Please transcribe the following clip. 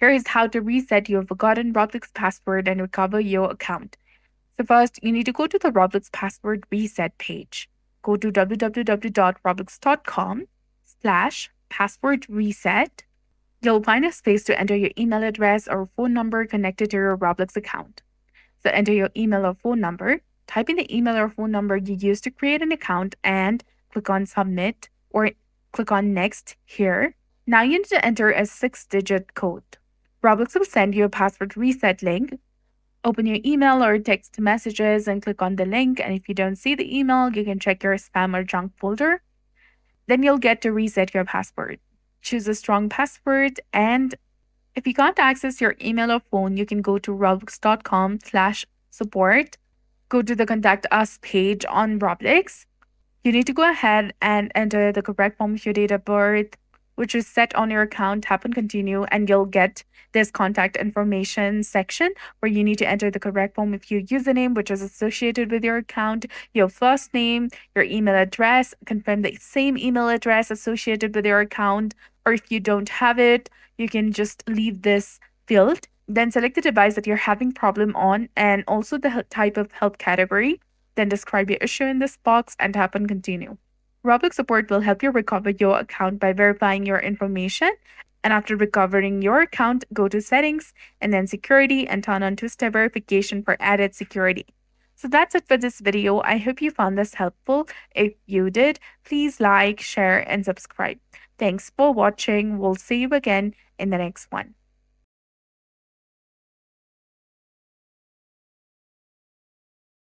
Here is how to reset your forgotten Roblox password and recover your account. So first, you need to go to the Roblox password reset page. Go to www.roblox.com/password reset. You'll find a space to enter your email address or phone number connected to your Roblox account. So enter your email or phone number, type in the email or phone number you used to create an account, and click on submit or click on next here. Now you need to enter a 6-digit code. Roblox will send you a password reset link. Open your email or text messages and click on the link. And if you don't see the email, you can check your spam or junk folder. Then you'll get to reset your password. Choose a strong password, and if you can't access your email or phone, you can go to roblox.com/support. Go to the Contact Us page on Roblox. You need to go ahead and enter the correct form of your date of birth, which is set on your account, tap and continue, and you'll get this contact information section where you need to enter the correct form of your username, which is associated with your account, your first name, your email address, confirm the same email address associated with your account, or if you don't have it, you can just leave this field. Then select the device that you're having problem on and also the type of help category. Then describe your issue in this box and tap on continue. Roblox support will help you recover your account by verifying your information. And after recovering your account, go to settings and then security and turn on two-step verification for added security. So that's it for this video. I hope you found this helpful. If you did, please like, share, and subscribe. Thanks for watching. We'll see you again in the next one.